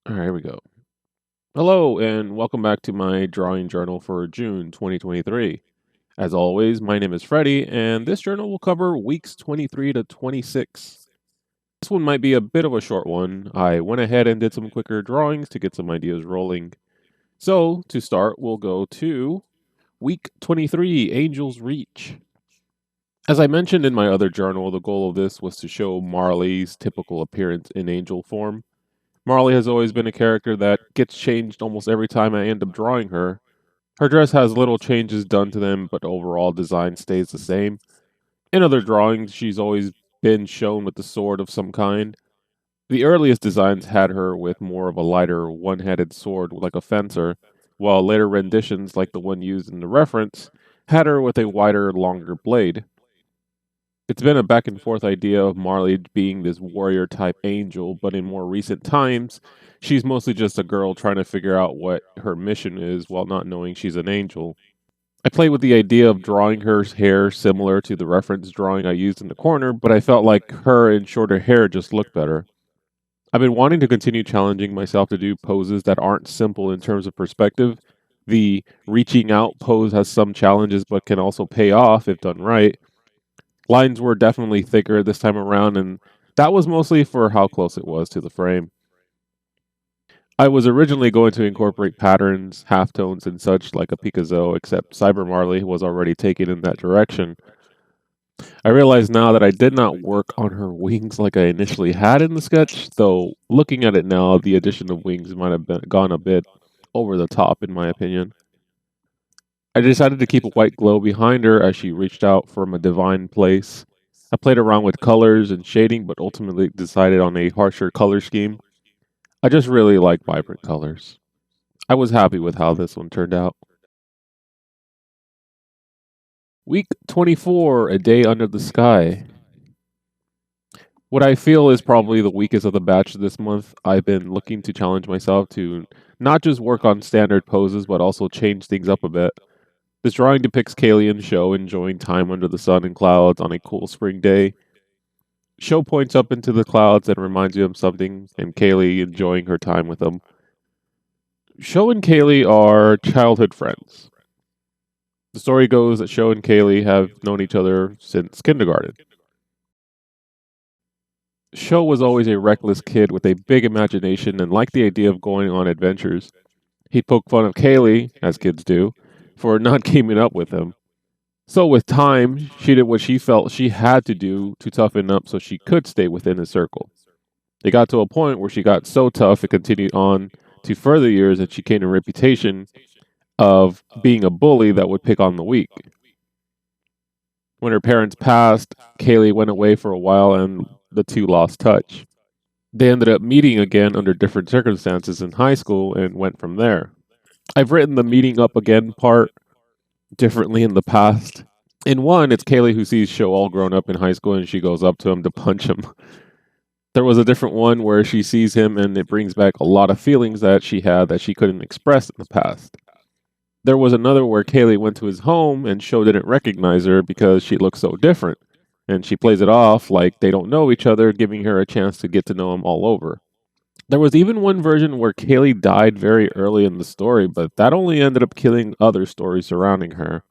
All right, here we go. Hello, and welcome back to my drawing journal for June 2023. As always, my name is Freddie, and this journal will cover weeks 23 to 26. This one might be a bit of a short one. I went ahead and did some quicker drawings to get some ideas rolling. So, to start, we'll go to week 23, Angel's Reach. As I mentioned in my other journal, the goal of this was to show Marley's typical appearance in angel form. Marley has always been a character that gets changed almost every time I end up drawing her. Her dress has little changes done to them, but overall design stays the same. In other drawings, she's always been shown with a sword of some kind. The earliest designs had her with more of a lighter, one-handed sword like a fencer, while later renditions, like the one used in the reference, had her with a wider, longer blade. It's been a back and forth idea of Marley being this warrior type angel, but in more recent times, she's mostly just a girl trying to figure out what her mission is while not knowing she's an angel. I played with the idea of drawing her hair similar to the reference drawing I used in the corner, but I felt like her in shorter hair just looked better. I've been wanting to continue challenging myself to do poses that aren't simple in terms of perspective. The reaching out pose has some challenges but can also pay off if done right. Lines were definitely thicker this time around, and that was mostly for how close it was to the frame. I was originally going to incorporate patterns, halftones, and such like a Picasso, except Cyber Marley was already taken in that direction. I realize now that I did not work on her wings like I initially had in the sketch, though looking at it now, the addition of wings might have gone a bit over the top, in my opinion. I decided to keep a white glow behind her as she reached out from a divine place. I played around with colors and shading, but ultimately decided on a harsher color scheme. I just really like vibrant colors. I was happy with how this one turned out. Week 24, A Day Under the Sky. What I feel is probably the weakest of the batch this month. I've been looking to challenge myself to not just work on standard poses, but also change things up a bit. This drawing depicts Kaylee and Sho enjoying time under the sun and clouds on a cool spring day. Sho points up into the clouds and reminds you of something, and Kaylee enjoying her time with them. Sho and Kaylee are childhood friends. The story goes that Sho and Kaylee have known each other since kindergarten. Sho was always a reckless kid with a big imagination and liked the idea of going on adventures. He'd poke fun of Kaylee, as kids do, for not keeping up with him. So, with time, she did what she felt she had to do to toughen up so she could stay within his circle. It got to a point where she got so tough it continued on to further years that she gained a reputation of being a bully that would pick on the weak. When her parents passed, Kaylee went away for a while and the two lost touch. They ended up meeting again under different circumstances in high school and went from there. I've written the meeting up again part differently in the past. In one, it's Kaylee who sees Sho all grown up in high school and she goes up to him to punch him. There was a different one where she sees him and it brings back a lot of feelings that she had that she couldn't express in the past. There was another where Kaylee went to his home and Sho didn't recognize her because she looked so different. And she plays it off like they don't know each other, giving her a chance to get to know him all over. There was even one version where Kaylee died very early in the story, but that only ended up killing other stories surrounding her.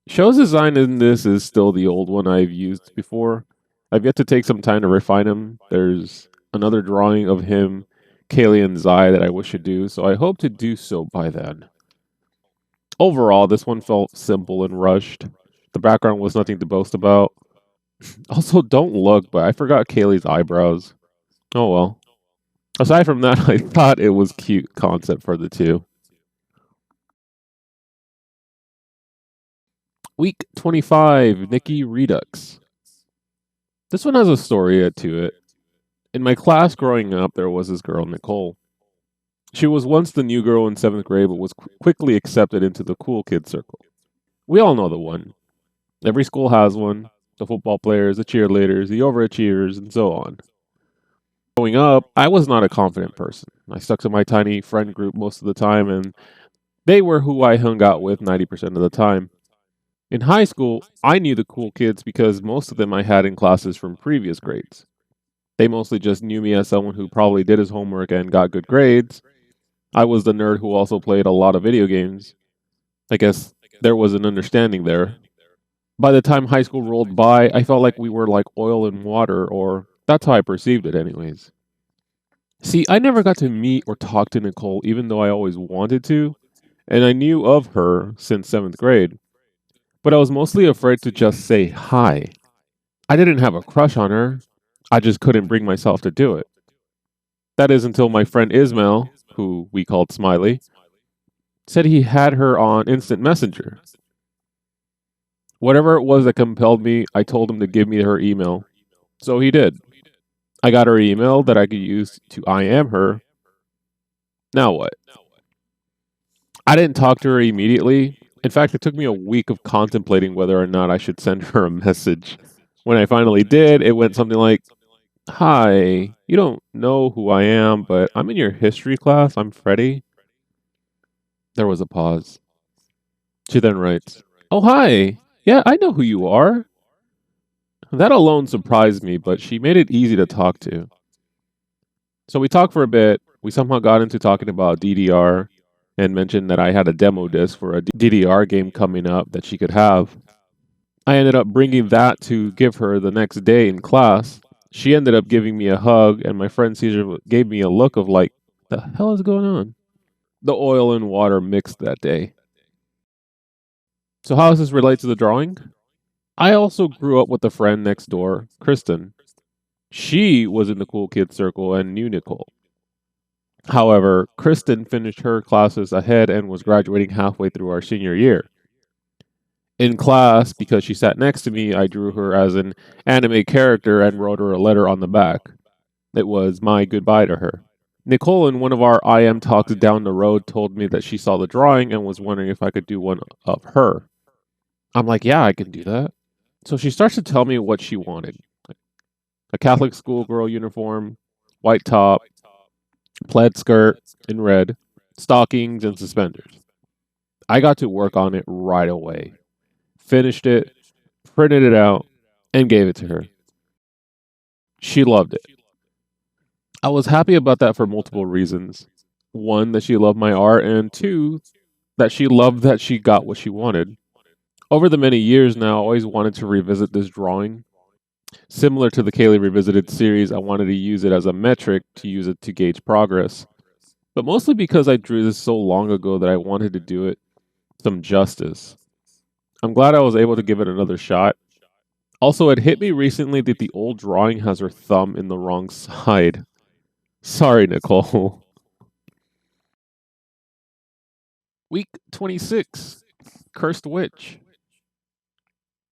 Sho's design in this is still the old one I've used before. I've yet to take some time to refine him. There's another drawing of him, Kaylee, and Zai that I wish to do, so I hope to do so by then. Overall, this one felt simple and rushed. The background was nothing to boast about. Also, don't look, but I forgot Kaylee's eyebrows. Oh well. Aside from that, I thought it was cute concept for the two. Week 25, Nikki Redux. This one has a story to it. In my class growing up, there was this girl, Nicole. She was once the new girl in 7th grade, but was quickly accepted into the cool kid circle. We all know the one. Every school has one. The football players, the cheerleaders, the overachievers, and so on. Growing up, I was not a confident person. I stuck to my tiny friend group most of the time, and they were who I hung out with 90% of the time. In high school, I knew the cool kids because most of them I had in classes from previous grades. They mostly just knew me as someone who probably did his homework and got good grades. I was the nerd who also played a lot of video games. I guess there was an understanding there. By the time high school rolled by, I felt like we were like oil and water, or that's how I perceived it, anyways. See, I never got to meet or talk to Nicole, even though I always wanted to, and I knew of her since 7th grade, but I was mostly afraid to just say hi. I didn't have a crush on her, I just couldn't bring myself to do it. That is until my friend Ismail, who we called Smiley, said he had her on Instant Messenger. Whatever it was that compelled me, I told him to give me her email. So he did. I got her email that I could use to I am her. Now what? I didn't talk to her immediately. In fact, it took me a week of contemplating whether or not I should send her a message. When I finally did, it went something like, "Hi, you don't know who I am, but I'm in your history class. I'm Freddie." There was a pause. She then writes, "Oh, hi. Yeah, I know who you are." That alone surprised me, but she made it easy to talk to. So we talked for a bit. We somehow got into talking about DDR and mentioned that I had a demo disc for a DDR game coming up that she could have. I ended up bringing that to give her the next day in class. She ended up giving me a hug, and my friend Caesar gave me a look of like, the hell is going on? The oil and water mixed that day. So, how does this relate to the drawing? I also grew up with a friend next door, Kristen. She was in the cool kids circle and knew Nicole. However, Kristen finished her classes ahead and was graduating halfway through our senior year. In class, because she sat next to me, I drew her as an anime character and wrote her a letter on the back. It was my goodbye to her. Nicole, in one of our IM talks down the road, told me that she saw the drawing and was wondering if I could do one of her. I'm like, yeah, I can do that. So she starts to tell me what she wanted: a Catholic schoolgirl uniform, white top, plaid skirt in red, stockings, and suspenders. I got to work on it right away, finished it, printed it out, and gave it to her. She loved it. I was happy about that for multiple reasons. One, that she loved my art, and two, that she loved that she got what she wanted. Over the many years now, I always wanted to revisit this drawing. Similar to the Kaylee Revisited series, I wanted to use it as a metric to use it to gauge progress. But mostly because I drew this so long ago that I wanted to do it some justice. I'm glad I was able to give it another shot. Also, it hit me recently that the old drawing has her thumb in the wrong side. Sorry, Nicole. Week 26, Cursed Witch.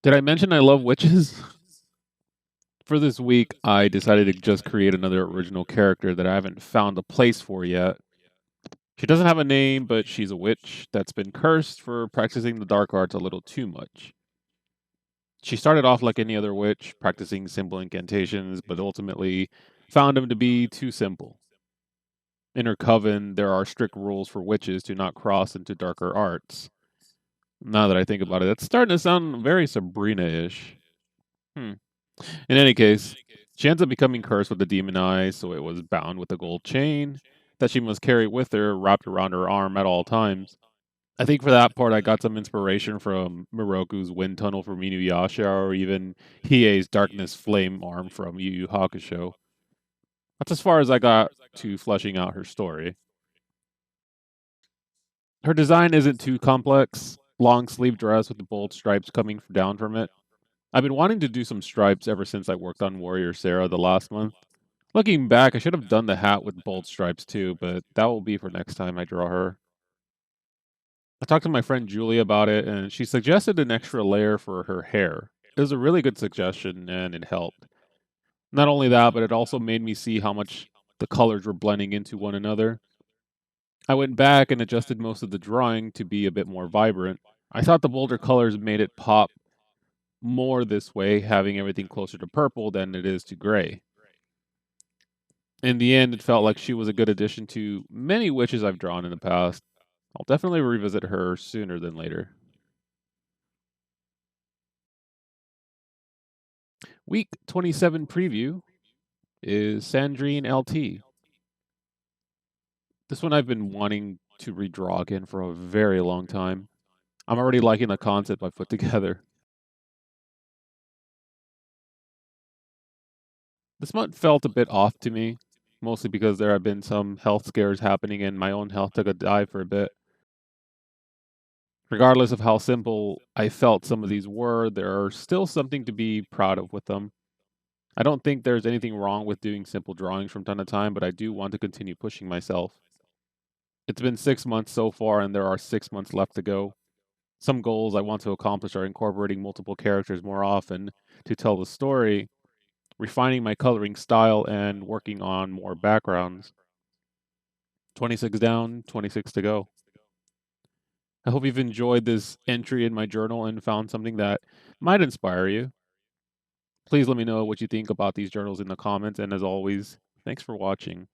Did I mention I love witches? For this week, I decided to just create another original character that I haven't found a place for yet. She doesn't have a name, but she's a witch that's been cursed for practicing the dark arts a little too much. She started off like any other witch, practicing simple incantations, but ultimately found them to be too simple. In her coven, there are strict rules for witches to not cross into darker arts. Now that I think about it, that's starting to sound very Sabrina-ish. In any case, she ends up becoming cursed with the demon eyes, so it was bound with a gold chain that she must carry with her, wrapped around her arm at all times. I think for that part, I got some inspiration from Miroku's Wind Tunnel from Inuyasha, or even Hiei's Darkness Flame arm from Yu Yu Hakusho. That's as far as I got to fleshing out her story. Her design isn't too complex. Long sleeve dress with the bold stripes coming down from it. I've been wanting to do some stripes ever since I worked on Warrior Sarah the last month. Looking back, I should have done the hat with bold stripes too, but that will be for next time I draw her. I talked to my friend Julie about it, and she suggested an extra layer for her hair. It was a really good suggestion, and it helped. Not only that, but it also made me see how much the colors were blending into one another. I went back and adjusted most of the drawing to be a bit more vibrant. I thought the bolder colors made it pop more this way, having everything closer to purple than it is to gray. In the end, it felt like she was a good addition to many witches I've drawn in the past. I'll definitely revisit her sooner than later. Week 27 preview. is Sandrine LT. This one I've been wanting to redraw again for a very long time. I'm already liking the concept I put together. This month felt a bit off to me, mostly because there have been some health scares happening and my own health took a dive for a bit. Regardless of how simple I felt some of these were, there are still something to be proud of with them. I don't think there's anything wrong with doing simple drawings from time to time, but I do want to continue pushing myself. It's been 6 months so far, and there are 6 months left to go. Some goals I want to accomplish are incorporating multiple characters more often to tell the story, refining my coloring style, and working on more backgrounds. 26 down, 26 to go. I hope you've enjoyed this entry in my journal and found something that might inspire you. Please let me know what you think about these journals in the comments, and as always, thanks for watching.